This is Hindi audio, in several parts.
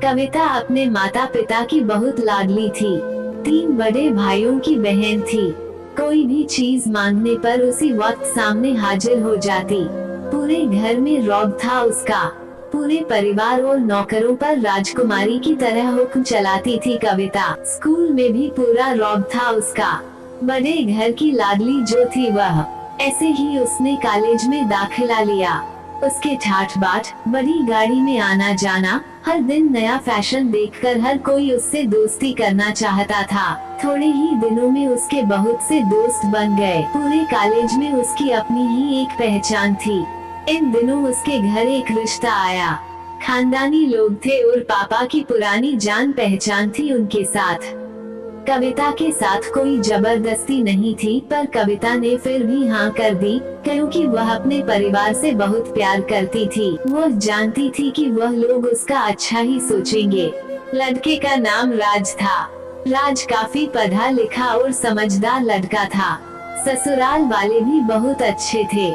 कविता अपने माता पिता की बहुत लाडली थी। 3 बड़े भाइयों की बहन थी। कोई भी चीज मांगने पर उसी वक्त सामने हाजिर हो जाती। पूरे घर में रौब था उसका। पूरे परिवार और नौकरों पर राजकुमारी की तरह हुक्म चलाती थी कविता। स्कूल में भी पूरा रौब था उसका। बड़े घर की लाडली जो थी वह। ऐसे ही उसने कॉलेज में दाखिला लिया। उसके ठाठ बाट, बड़ी गाड़ी में आना जाना, हर दिन नया फैशन देखकर हर कोई उससे दोस्ती करना चाहता था। थोड़े ही दिनों में उसके बहुत से दोस्त बन गए। पूरे कॉलेज में उसकी अपनी ही एक पहचान थी। इन दिनों उसके घर एक रिश्ता आया। खानदानी लोग थे और पापा की पुरानी जान पहचान थी उनके साथ। कविता के साथ कोई जबरदस्ती नहीं थी, पर कविता ने फिर भी हाँ कर दी, क्योंकि वह अपने परिवार से बहुत प्यार करती थी। वह जानती थी कि वह लोग उसका अच्छा ही सोचेंगे। लड़के का नाम राज था। राज काफी पढ़ा लिखा और समझदार लड़का था। ससुराल वाले भी बहुत अच्छे थे।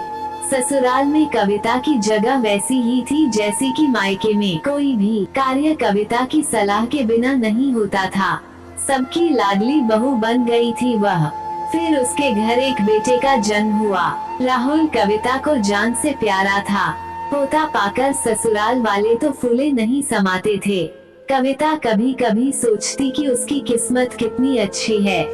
ससुराल में कविता की जगह वैसी ही थी जैसी कि मायके में। कोई भी कार्य कविता की सलाह के बिना नहीं होता था। सबकी लाडली बहू बन गई थी वह। फिर उसके घर एक बेटे का जन्म हुआ। राहुल कविता को जान से प्यारा था। पोता पाकर ससुराल वाले तो फूले नहीं समाते थे। कविता कभी कभी सोचती कि उसकी किस्मत कितनी अच्छी है।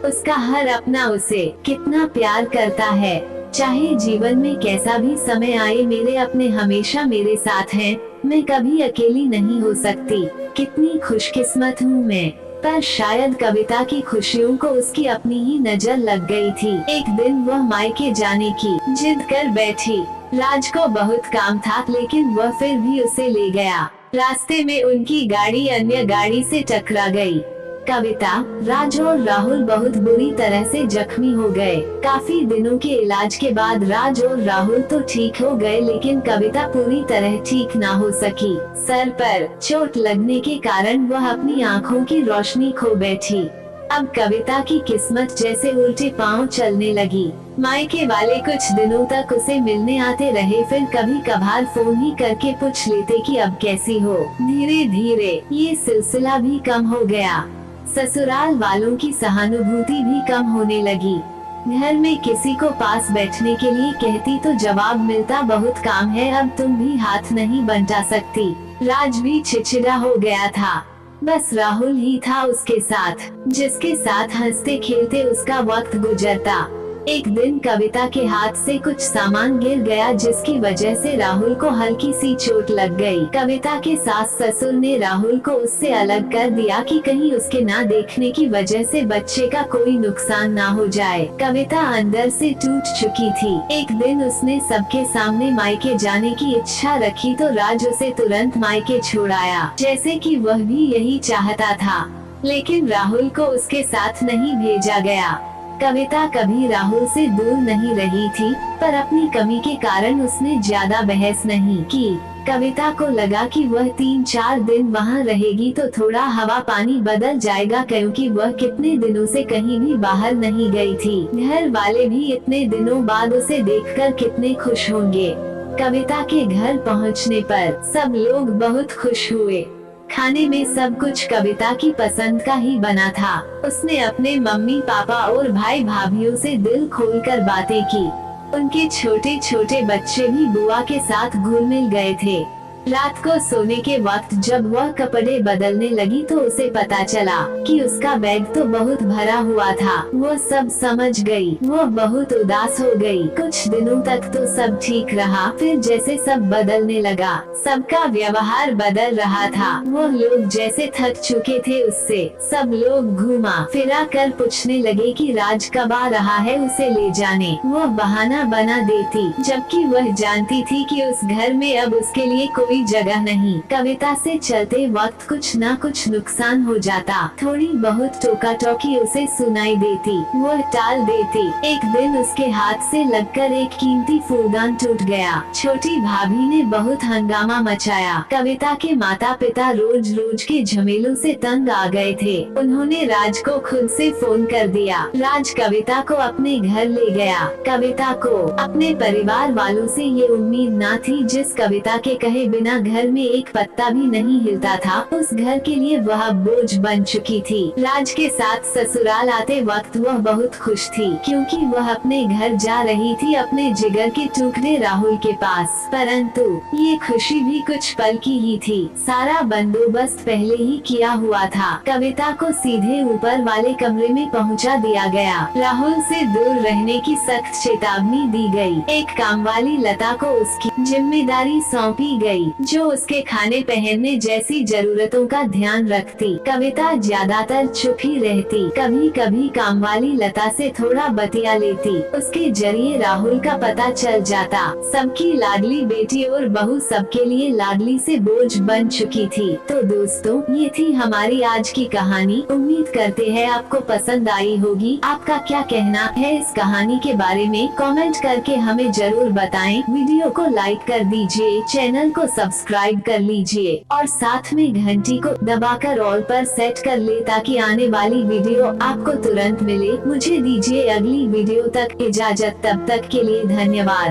उसका हर अपना उसे कितना प्यार करता है। चाहे जीवन में कैसा भी समय आए, मेरे अपने हमेशा मेरे साथ हैं। मैं कभी अकेली नहीं हो सकती। कितनी खुशकिस्मत हूँ मैं। पर शायद कविता की खुशियों को उसकी अपनी ही नजर लग गई थी। एक दिन वह मायके जाने की जिद कर बैठी। राज को बहुत काम था, लेकिन वह फिर भी उसे ले गया। रास्ते में उनकी गाड़ी अन्य गाड़ी से टकरा गई। कविता, राज और राहुल बहुत बुरी तरह से जख्मी हो गए। काफी दिनों के इलाज के बाद राज और राहुल तो ठीक हो गए, लेकिन कविता पूरी तरह ठीक ना हो सकी। सर पर चोट लगने के कारण वह अपनी आँखों की रोशनी खो बैठी। अब कविता की किस्मत जैसे उल्टे पांव चलने लगी। मायके वाले कुछ दिनों तक उसे मिलने आते रहे, फिर कभी कभार फोन ही करके पूछ लेते कि अब कैसी हो। धीरे धीरे ये सिलसिला भी कम हो गया। ससुराल वालों की सहानुभूति भी कम होने लगी। घर में किसी को पास बैठने के लिए कहती तो जवाब मिलता, बहुत काम है, अब तुम भी हाथ नहीं बंटा सकती। राज भी चिड़चिड़ा हो गया था। बस राहुल ही था उसके साथ, जिसके साथ हंसते खेलते उसका वक्त गुजरता। एक दिन कविता के हाथ से कुछ सामान गिर गया, जिसकी वजह से राहुल को हल्की सी चोट लग गई। कविता के सास ससुर ने राहुल को उससे अलग कर दिया कि कहीं उसके ना देखने की वजह से बच्चे का कोई नुकसान ना हो जाए। कविता अंदर से टूट चुकी थी। एक दिन उसने सबके सामने मायके जाने की इच्छा रखी तो राज उसे तुरंत मायके छोड़ाया, जैसे कि वह भी यही चाहता था। लेकिन राहुल को उसके साथ नहीं भेजा गया। कविता कभी राहुल से दूर नहीं रही थी, पर अपनी कमी के कारण उसने ज्यादा बहस नहीं की। कविता को लगा कि वह 3-4 दिन वहाँ रहेगी तो थोड़ा हवा पानी बदल जाएगा, क्योंकि वह कितने दिनों से कहीं भी बाहर नहीं गई थी। घर वाले भी इतने दिनों बाद उसे देखकर कितने खुश होंगे। कविता के घर पहुँचने पर सब लोग बहुत खुश हुए। खाने में सब कुछ कविता की पसंद का ही बना था। उसने अपने मम्मी पापा और भाई भाभीयों से दिल खोलकर बातें की। उनके छोटे छोटे बच्चे भी बुआ के साथ घुल मिल गए थे। रात को सोने के वक्त जब वह कपड़े बदलने लगी तो उसे पता चला कि उसका बैग तो बहुत भरा हुआ था। वह सब समझ गई। वह बहुत उदास हो गई। कुछ दिनों तक तो सब ठीक रहा, फिर जैसे सब बदलने लगा। सबका व्यवहार बदल रहा था। वह लोग जैसे थक चुके थे उससे। सब लोग घूमा फिरा कर पूछने लगे कि राज कब आ रहा है, उसे ले जाने। वह बहाना बना देती, जबकि वह जानती थी कि उस घर में अब उसके लिए कोई जगह नहीं। कविता से चलते वक्त कुछ न कुछ नुकसान हो जाता। थोड़ी बहुत टोका टोकी उसे सुनाई देती, वह टाल देती। एक दिन उसके हाथ से लगकर एक कीमती फूलदान टूट गया। छोटी भाभी ने बहुत हंगामा मचाया। कविता के माता पिता रोज रोज के झमेलों से तंग आ गए थे। उन्होंने राज को खुद से फोन कर दिया। राज कविता को अपने घर ले गया। कविता को अपने परिवार वालों से ये उम्मीद न थी, जिस कविता के कहे बिना बिना घर में एक पत्ता भी नहीं हिलता था, उस घर के लिए वह बोझ बन चुकी थी। राज के साथ ससुराल आते वक्त वह बहुत खुश थी, क्योंकि वह अपने घर जा रही थी, अपने जिगर के टुकड़े राहुल के पास। परंतु ये खुशी भी कुछ पल की ही थी। सारा बंदोबस्त पहले ही किया हुआ था। कविता को सीधे ऊपर वाले कमरे में पहुंचा दिया गया। राहुल से दूर रहने की सख्त चेतावनी दी गई। एक कामवाली लता को उसकी जिम्मेदारी सौंपी गई, जो उसके खाने पहनने जैसी जरूरतों का ध्यान रखती। कविता ज्यादातर चुप ही रहती। कभी कभी कामवाली लता से थोड़ा बतिया लेती। उसके जरिए राहुल का पता चल जाता। सबकी लाडली बेटी और बहू सबके लिए लाडली से बोझ बन चुकी थी। तो दोस्तों, ये थी हमारी आज की कहानी। उम्मीद करते हैं आपको पसंद आई होगी। आपका क्या कहना है इस कहानी के बारे में कमेंट करके हमें जरूर बताएं। वीडियो को लाइक कर दीजिए, चैनल को सब्सक्राइब कर लीजिए और साथ में घंटी को दबाकर ऑल पर सेट कर ले, ताकि आने वाली वीडियो आपको तुरंत मिले। मुझे दीजिए अगली वीडियो तक इजाजत, तब तक के लिए धन्यवाद।